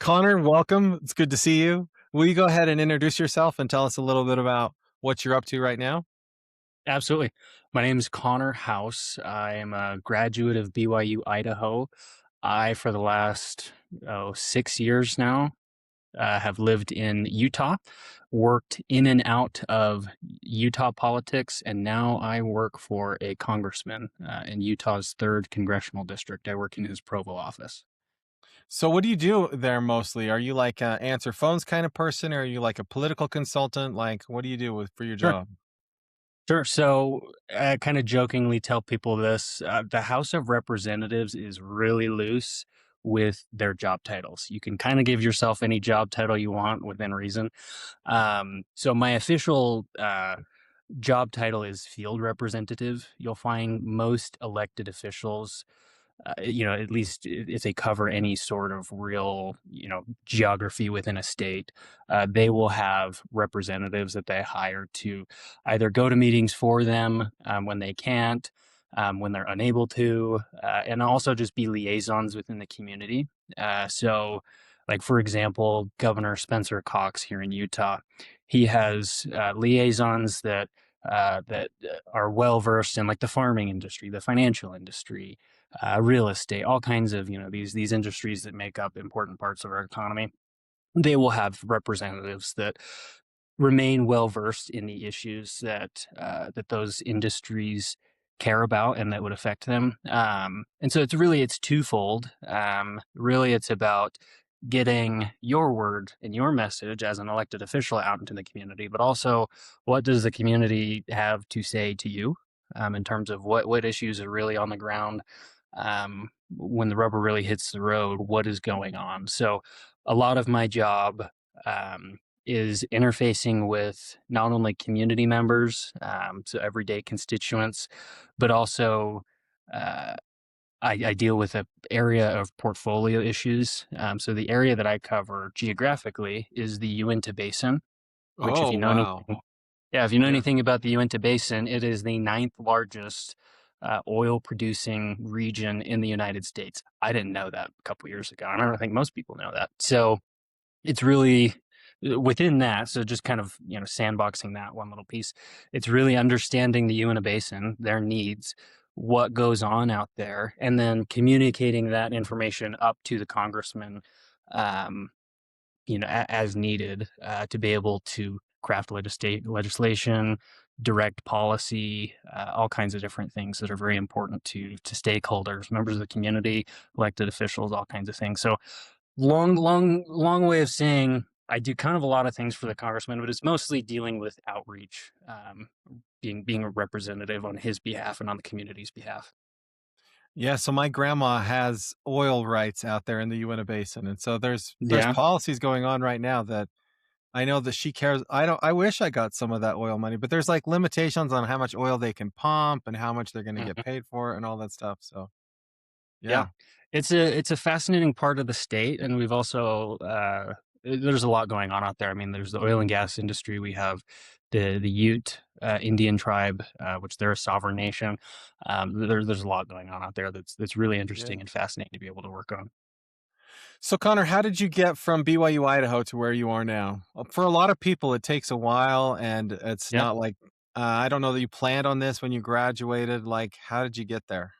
Connor, welcome. It's good to see you. Will you go ahead and introduce yourself and tell us a little bit about what you're up to right now? Absolutely. My name is Connor Haus. I am a graduate of BYU-Idaho. For the last 6 years now, have lived in Utah, worked in and out of Utah politics, and now I work for a congressman in Utah's third congressional district. I work in his Provo office. So, what do you do there mostly? Are you like a answer phones kind of person, or are you like a political consultant? Like, what do you do for your Sure. job? Sure. So I kind of jokingly tell people this. The House of Representatives is really loose with their job titles. You can kind of give yourself any job title you want within reason. So my official job title is field representative. You'll find most elected officials, at least if they cover any sort of real, geography within a state, they will have representatives that they hire to either go to meetings for them when they can't, when they're unable to, and also just be liaisons within the community. Like for example, Governor Spencer Cox here in Utah, he has liaisons that are well versed in like the farming industry, the financial industry, real estate, all kinds of these industries that make up important parts of our economy. They will have representatives that remain well versed in the issues that those industries care about and that would affect them. And so it's twofold. Really, it's about getting your word and your message as an elected official out into the community, but also what does the community have to say to you in terms of what issues are really on the ground when the rubber really hits the road, what is going on. So a lot of my job is interfacing with not only community members, so everyday constituents, but also uh, I deal with a area of portfolio issues. So the area that I cover geographically is the Uinta Basin, which if Oh, you know wow. anything, yeah, if you know Yeah. anything about the Uinta Basin, it is the ninth largest oil producing region in the United States. I didn't know that a couple years ago. And I don't think most people know that. So it's really within that. So just kind of, sandboxing that one little piece. It's really understanding the Uinta Basin, their needs, what goes on out there, and then communicating that information up to the congressman, um, as needed to be able to craft legislation, direct policy, all kinds of different things that are very important to stakeholders, members of the community, elected officials, all kinds of things. So long way of saying I do kind of a lot of things for the congressman, but it's mostly dealing with outreach, being a representative on his behalf and on the community's behalf. Yeah, so my grandma has oil rights out there in the Uinta Basin, and so there's Yeah. policies going on right now that I know that she cares. I wish I got some of that oil money, but there's like limitations on how much oil they can pump and how much they're going to get Mhm. paid for and all that stuff. So, Yeah. yeah. It's a fascinating part of the state, and we've also there's a lot going on out there. I mean, there's the oil and gas industry. We have the Ute Indian tribe, which they're a sovereign nation. There's a lot going on out there that's really Yeah. interesting and fascinating to be able to work on. So, Connor, how did you get from BYU Idaho to where you are now? For a lot of people, it takes a while, and it's Yeah. not like I don't know that you planned on this when you graduated. Like, how did you get there?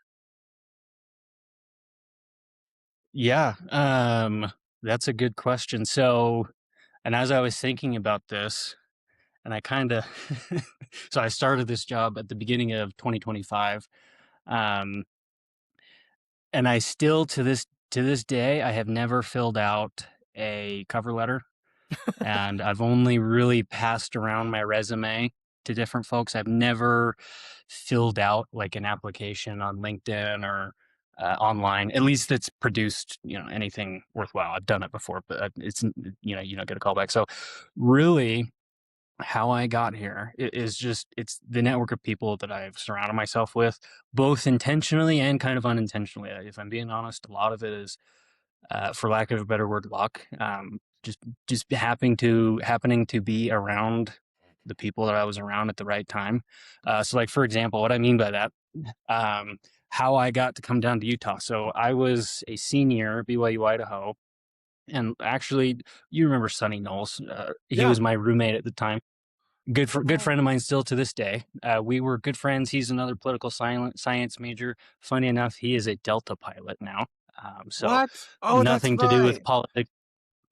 Yeah, that's a good question. So, and as I was thinking about this, and I kind of, so I started this job at the beginning of 2025, um, and I still to this day I have never filled out a cover letter, and I've only really passed around my resume to different folks. I've never filled out like an application on LinkedIn or online, at least that's produced, anything worthwhile. I've done it before, but you don't get a call back. So really how I got here is just it's the network of people that I've surrounded myself with, both intentionally and kind of unintentionally. If I'm being honest, a lot of it is for lack of a better word, luck. Just happening to be around the people that I was around at the right time. So, like for example, what I mean by that, um, how I got to come down to Utah. So I was a senior at BYU-Idaho, and actually, you remember Sonny Knowles? He Yeah. was my roommate at the time. Good Oh, friend of mine still to this day. We were good friends. He's another political science major. Funny enough, he is a Delta pilot now. So what? Oh, that's nothing to do with right. politics.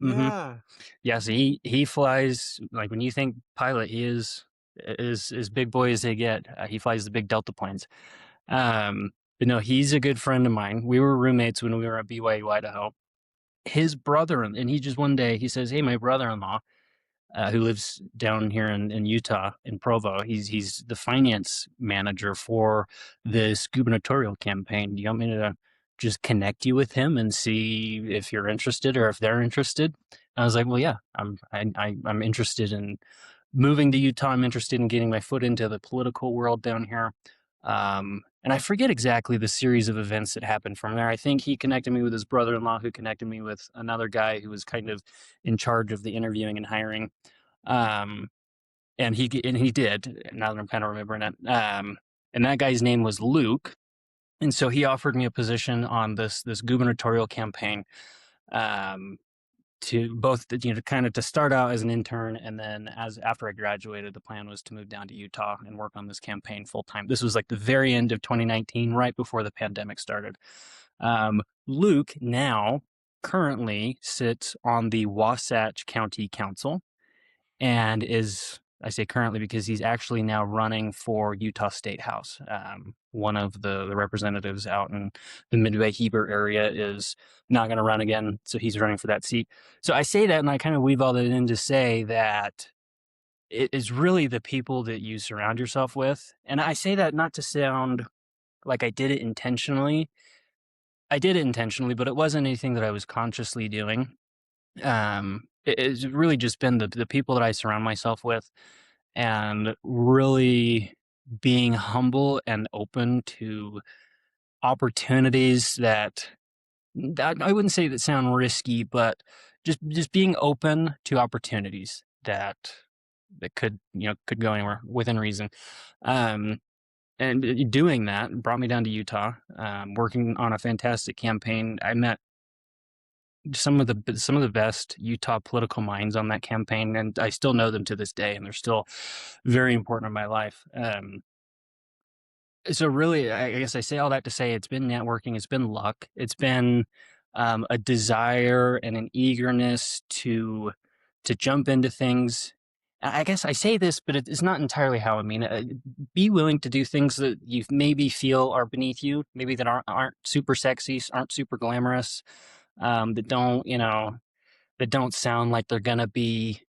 Hmm. Yeah. Yeah, so he flies like when you think pilot, he is as big boy as they get. He flies the big Delta planes. Um, but no, he's a good friend of mine. We were roommates when we were at BYU Idaho. His brother, and he just one day he says, "Hey, my brother-in-law, who lives down here in Utah in Provo, he's the finance manager for this gubernatorial campaign. Do you want me to just connect you with him and see if you're interested or if they're interested?" I was like, "Well, yeah, I'm interested in moving to Utah. I'm interested in getting my foot into the political world down here." And I forget exactly the series of events that happened from there. I think he connected me with his brother-in-law, who connected me with another guy who was kind of in charge of the interviewing and hiring. Um, and he did. Now that I'm kind of remembering it, and that guy's name was Luke. And so he offered me a position on this gubernatorial campaign. Um, to both, kind of to start out as an intern, and then as after I graduated, the plan was to move down to Utah and work on this campaign full time. This was like the very end of 2019, right before the pandemic started. Luke now currently sits on the Wasatch County Council and is, I say currently because he's actually now running for Utah State House. One of the representatives out in the Midway Heber area is not going to run again, so he's running for that seat. So I say that, and I kind of weave all that in to say that it is really the people that you surround yourself with. And I say that not to sound like I did it intentionally. I did it intentionally, but it wasn't anything that I was consciously doing. It's really just been the people that I surround myself with, and really being humble and open to opportunities that I wouldn't say that sound risky, but just being open to opportunities that could, could go anywhere within reason. Um, and doing that brought me down to Utah, working on a fantastic campaign. I met some of the best Utah political minds on that campaign, and I still know them to this day, and they're still very important in my life. So really, I guess I say all that to say it's been networking, it's been luck, it's been a desire and an eagerness to jump into things. I guess I say this, but it's not entirely how I mean it. Be willing to do things that you maybe feel are beneath you, maybe that aren't super sexy, aren't super glamorous, that don't that don't sound like they're gonna be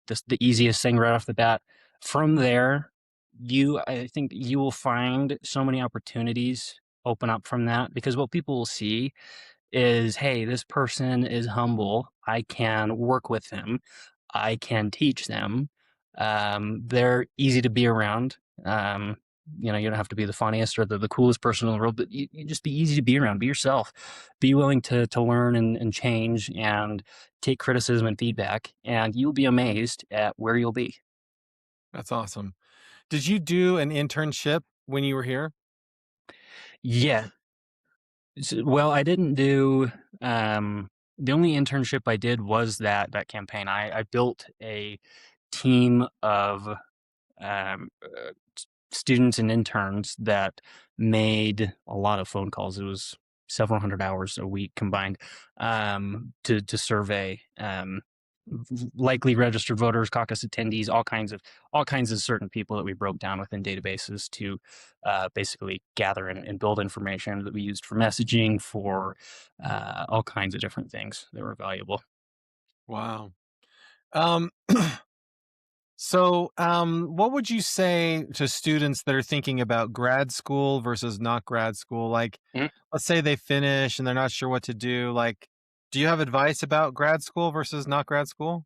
the easiest thing right off the bat. From there, I think you will find so many opportunities open up from that, because what people will see is, hey, this person is humble. I can work with them. I can teach them. They're easy to be around. You don't have to be the funniest or the coolest person in the world, but you just be easy to be around. Be yourself. Be willing to learn and change and take criticism and feedback, and you'll be amazed at where you'll be. That's awesome. Did you do an internship when you were here? Yeah. Well, I didn't do the only internship I did was that campaign. I built a team of students and interns that made a lot of phone calls. It was several hundred hours a week combined, to survey likely registered voters, caucus attendees, all kinds of certain people that we broke down within databases to basically gather and build information that we used for messaging, for all kinds of different things that were valuable. Wow. Um, what would you say to students that are thinking about grad school versus not grad school? Like, let's say they finish and they're not sure what to do. Like, do you have advice about grad school versus not grad school?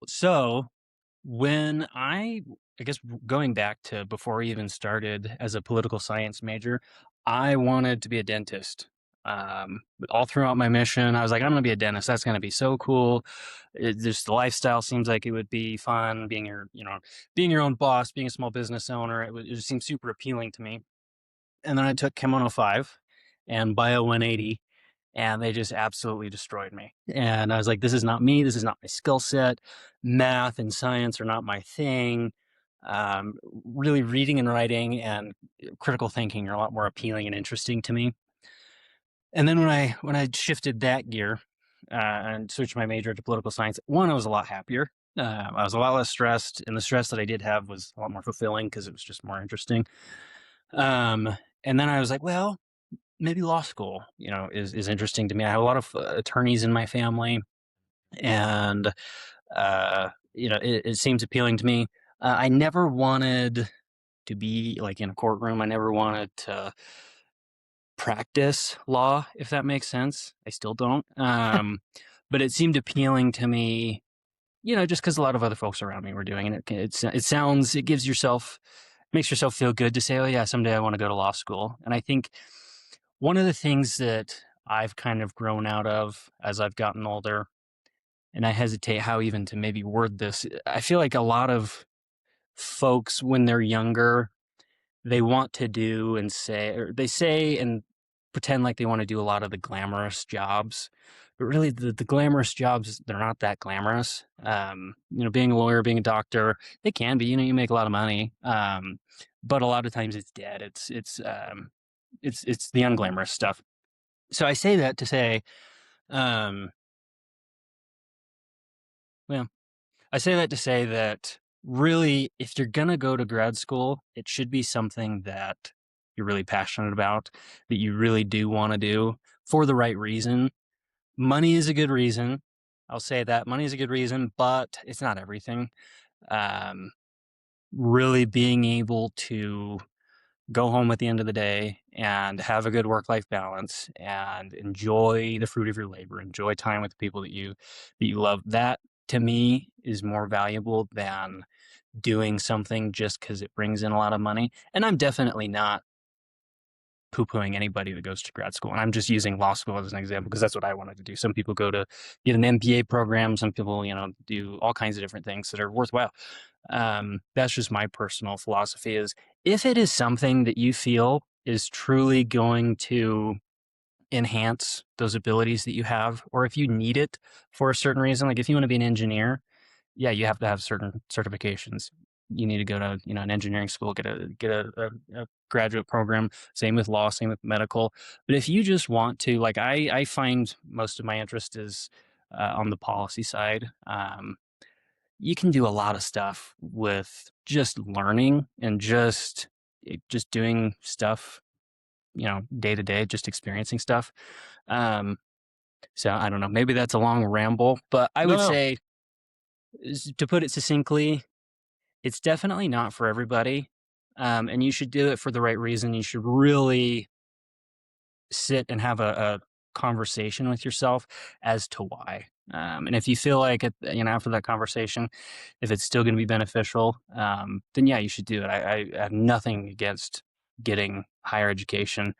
So when I guess going back to before I even started as a political science major, I wanted to be a dentist. But all throughout my mission, I was like, I'm going to be a dentist. That's going to be so cool. Just the lifestyle seems like it would be fun. Being your own boss, being a small business owner, it just seemed super appealing to me. and then I took Chem 105 and Bio 180, and they just absolutely destroyed me. And I was like, this is not me. This is not my skill set. Math and science are not my thing. Really, reading and writing and critical thinking are a lot more appealing and interesting to me. And then when I shifted that gear and switched my major to political science, one, I was a lot happier. I was a lot less stressed, and the stress that I did have was a lot more fulfilling because it was just more interesting. Um, and then I was like, well, maybe law school, is interesting to me. I have a lot of attorneys in my family, and it seems appealing to me. I never wanted to be like in a courtroom. I never wanted to practice law, if that makes sense. I still don't. But it seemed appealing to me, just because a lot of other folks around me were doing it. It makes yourself feel good to say, oh yeah, someday I want to go to law school. And I think one of the things that I've kind of grown out of as I've gotten older, and I hesitate how even to maybe word this, I feel like a lot of folks when they're younger, they want to do and say, or they say and pretend like they want to do a lot of the glamorous jobs. But really, the glamorous jobs, they're not that glamorous. Being a lawyer, being a doctor, they can be. You make a lot of money, but a lot of times it's dead. It's the unglamorous stuff. So I say that to say, um, well, I say that to say that really, if you're gonna go to grad school, it should be something that you're really passionate about, that you really do want to do for the right reason. Money is a good reason. I'll say that money is a good reason, but it's not everything. Um, really being able to go home at the end of the day and have a good work-life balance and enjoy the fruit of your labor, enjoy time with the people that you love. That to me is more valuable than doing something just because it brings in a lot of money. And I'm definitely not poo-pooing anybody that goes to grad school. And I'm just using law school as an example because that's what I wanted to do. Some people go to get an MBA program. Some people, do all kinds of different things that are worthwhile. That's just my personal philosophy is if it is something that you feel is truly going to enhance those abilities that you have, or if you need it for a certain reason, like if you want to be an engineer, yeah, you have to have certain certifications. You need to go to, an engineering school, get a graduate program. Same with law, same with medical. But if you just want to, like I find most of my interest is on the policy side. You can do a lot of stuff with just learning and just doing stuff, day to day, just experiencing stuff. Um, so I don't know. Maybe that's a long ramble, but I No, would no. say, to put it succinctly, it's definitely not for everybody, and you should do it for the right reason. You should really sit and have a conversation with yourself as to why. And if you feel like after that conversation, if it's still going to be beneficial, then yeah, you should do it. I have nothing against getting higher education,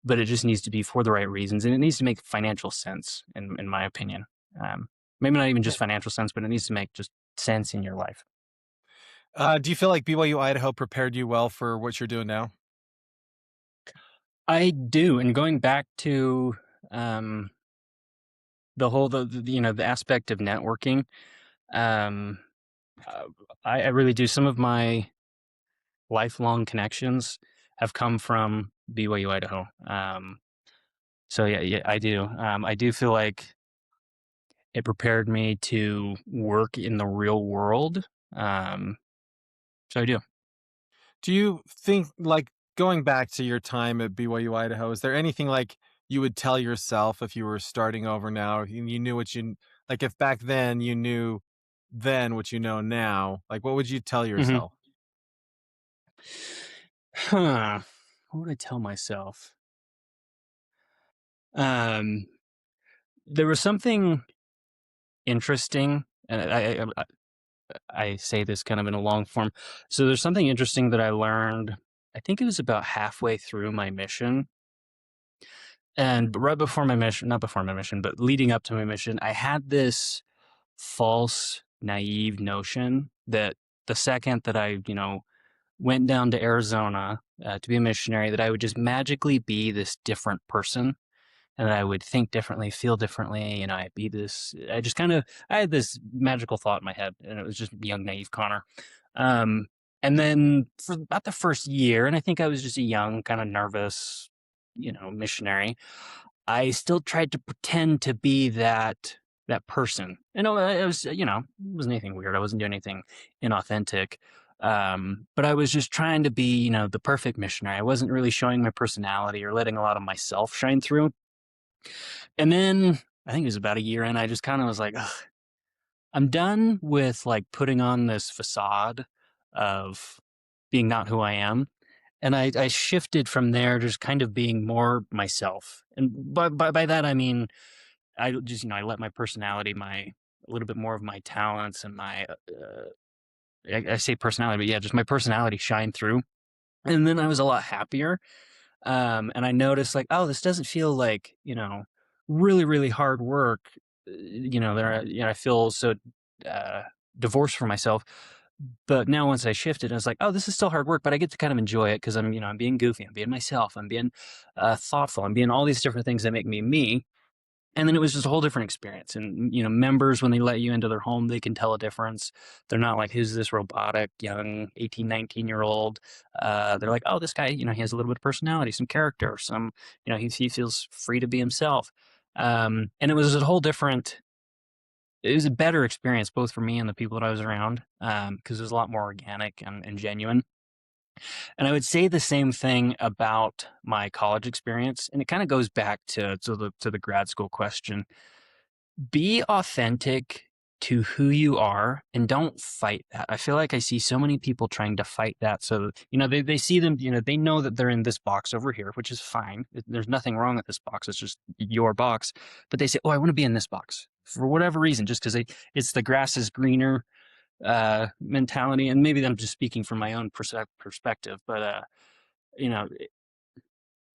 but it just needs to be for the right reasons, and it needs to make financial sense, in my opinion. Maybe not even just financial sense, but it needs to make just sense in your life. Do you feel like BYU-Idaho prepared you well for what you're doing now? I do, and going back to um, the whole the aspect of networking, um, uh, I really do. Some of my lifelong connections have come from BYU Idaho. So yeah, I do. I do feel like it prepared me to work in the real world. Um, so I do. Do you think, like, going back to your time at BYU-Idaho, is there anything, like, you would tell yourself if you were starting over now, and you knew what you like, if back then you knew then what you know now, like, what would you tell Hmm. yourself? Huh. What would I tell myself? Um, there was something interesting, and I say this kind of in a long form. So there's something interesting that I learned. I think it was about halfway through my mission, and right before my mission, not before my mission, but leading up to my mission, I had this false, naive notion that the second that I, went down to Arizona to be a missionary, that I would just magically be this different person, and that I would think differently, feel differently. I'd be this. I had this magical thought in my head, and it was just young, naive Connor. Um, and then for about the first year, and I think I was just a young, kind of nervous, missionary. I still tried to pretend to be that person. And it was, it wasn't anything weird. I wasn't doing anything inauthentic. But I was just trying to be, the perfect missionary. I wasn't really showing my personality or letting a lot of myself shine through. And then I think it was about a year in, I just kind of was like, ugh, I'm done with like putting on this facade of being not who I am. And I shifted from there, just kind of being more myself. And by that, I mean, I just, I let my personality, a little bit more of my talents and I say personality, but yeah, just my personality shine through. And then I was a lot happier. And I noticed like, oh, this doesn't feel like, really, really hard work. I feel so divorced from myself. But now once I shifted, I was like, oh, this is still hard work, but I get to kind of enjoy it because I'm being goofy, I'm being myself, I'm being thoughtful, I'm being all these different things that make me me. And then it was just a whole different experience. And, members, when they let you into their home, they can tell a difference. They're not like, who's this robotic, young 18, 19-year-old? They're like, oh, this guy, he has a little bit of personality, some character, he feels free to be himself. And it was a whole different, it was a better experience, both for me and the people that I was around, because it was a lot more organic and genuine. And I would say the same thing about my college experience, and it kind of goes back to the grad school question. Be authentic to who you are and don't fight that. I feel like I see so many people trying to fight that. So, they see them, they know that they're in this box over here, which is fine. There's nothing wrong with this box. It's just your box. But they say, oh, I want to be in this box for whatever reason, just because it's the grass is greener mentality. And maybe I'm just speaking from my own perspective, but, you know,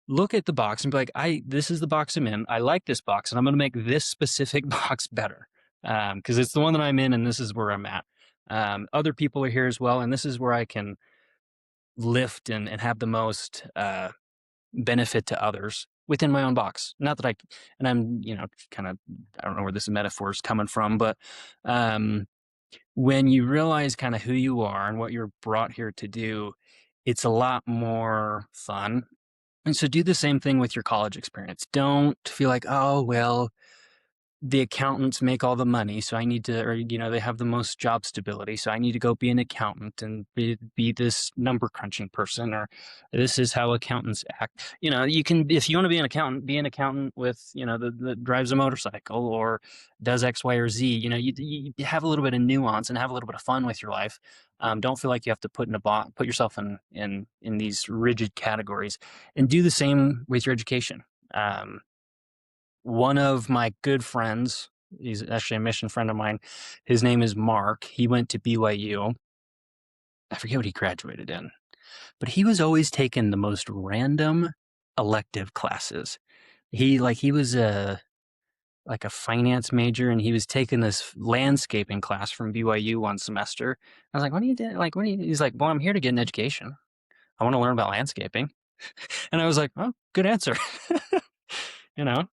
look at the box and be like, this is the box I'm in. I like this box, and I'm going to make this specific box better because it's the one that I'm in, and this is where I'm at. Other people are here as well, and this is where I can lift and have the most benefit to others within my own box. Not that and I'm, kind of, I don't know where this metaphor is coming from, but when you realize kind of who you are and what you're brought here to do, it's a lot more fun. And so do the same thing with your college experience. Don't feel like, oh, well, the accountants make all the money, so I need to, or, they have the most job stability, so I need to go be an accountant and be this number crunching person, or this is how accountants act. You can, if you want to be an accountant with, that drives a motorcycle or does X, Y, or Z. You have a little bit of nuance and have a little bit of fun with your life. Don't feel like you have to put yourself in these rigid categories, and do the same with your education. One of my good friends, he's actually a mission friend of mine. His name is Mark. He went to BYU. I forget what he graduated in, but he was always taking the most random elective classes. He was a finance major, and he was taking this landscaping class from BYU one semester. I was like, what are you doing? Like, he's like, well, I'm here to get an education. I want to learn about landscaping. And I was like, oh, good answer. you know?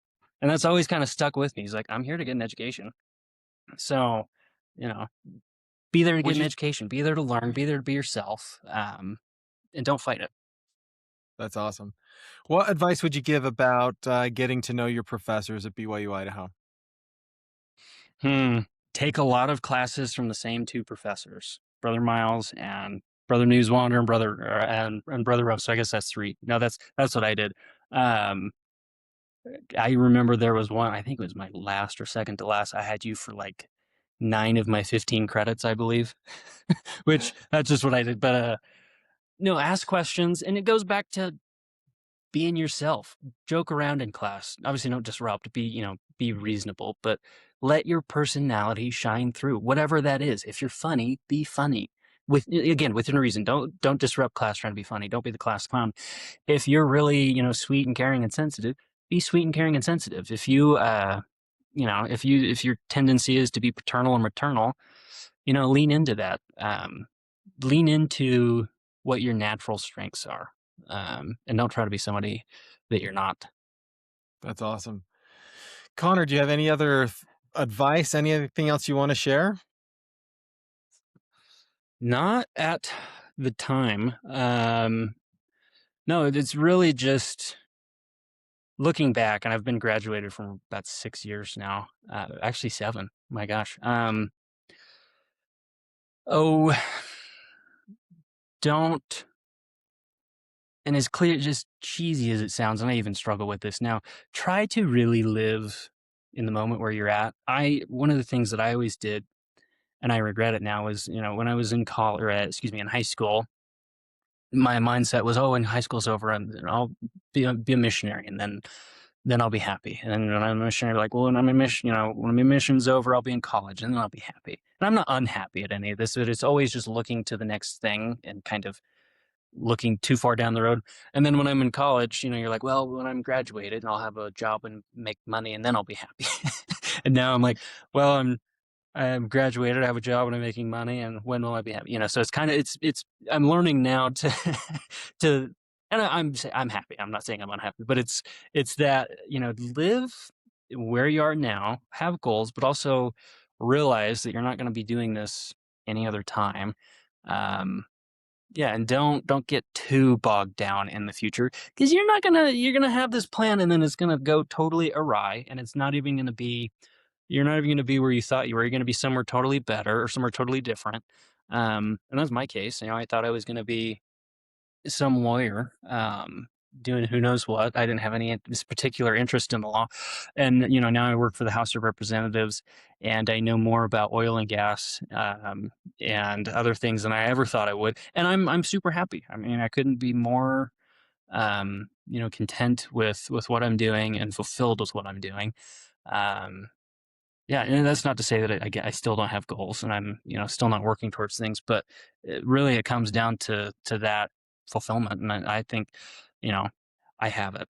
And that's always kind of stuck with me. He's like, I'm here to get an education. So, you know, be there to get an education, be there to learn, be there to be yourself, and don't fight it. That's awesome. What advice would you give about getting to know your professors at BYU-Idaho? Take a lot of classes from the same two professors, Brother Miles and Brother Newswander and Brother Rose. So I guess that's three. No, that's what I did. I remember there was one, I think it was my last or second to last. I had you for like 9 of my 15 credits, I believe, which that's just what I did. But no, ask questions. And it goes back to being yourself, joke around in class. Obviously don't disrupt, be reasonable, but let your personality shine through, whatever that is. If you're funny, be funny. Within reason. Don't disrupt class trying to be funny. Don't be the class clown. If you're really, sweet and caring and sensitive, be sweet and caring and sensitive. If you, if your tendency is to be paternal and maternal, lean into that. Lean into what your natural strengths are, and don't try to be somebody that you're not. That's awesome. Connor, do you have any other advice? Anything else you want to share? Not at the time. No, it's really just looking back, and I've been graduated from about 6 years now. Actually, 7. My gosh. Oh, don't. And as clear, just cheesy as it sounds, and I even struggle with this now. Try to really live in the moment where you're at. One of the things that I always did, and I regret it now, is when I was in college, or excuse me, in high school, my mindset was, oh, when high school's over, and I'll be a missionary, and then I'll be happy. And then when I'm a missionary, like, well, when I'm a mission, when my mission's over, I'll be in college, and then I'll be happy. And I'm not unhappy at any of this, but it's always just looking to the next thing and kind of looking too far down the road. And then when I'm in college, you're like, well, when I'm graduated, I'll have a job and make money, and then I'll be happy. And now I'm like, well, I'm graduated, I have a job, and I'm making money, and when will I be happy? So it's kind of it's I'm learning now to to and I'm happy. I'm not saying I'm unhappy, but it's that, live where you are now, have goals, but also realize that you're not going to be doing this any other time. Um, yeah, and don't get too bogged down in the future, because you're gonna have this plan, and then it's gonna go totally awry, and it's not even gonna be you're not even going to be where you thought you were. You're going to be somewhere totally better or somewhere totally different. And that was my case. I thought I was going to be some lawyer, doing who knows what. I didn't have this particular interest in the law. And, now I work for the House of Representatives, and I know more about oil and gas, and other things than I ever thought I would. And I'm super happy. I mean, I couldn't be more, content with what I'm doing and fulfilled with what I'm doing. Um, yeah, and that's not to say that I still don't have goals, and I'm, still not working towards things, but it comes down to that fulfillment, and I think, you know, I have it.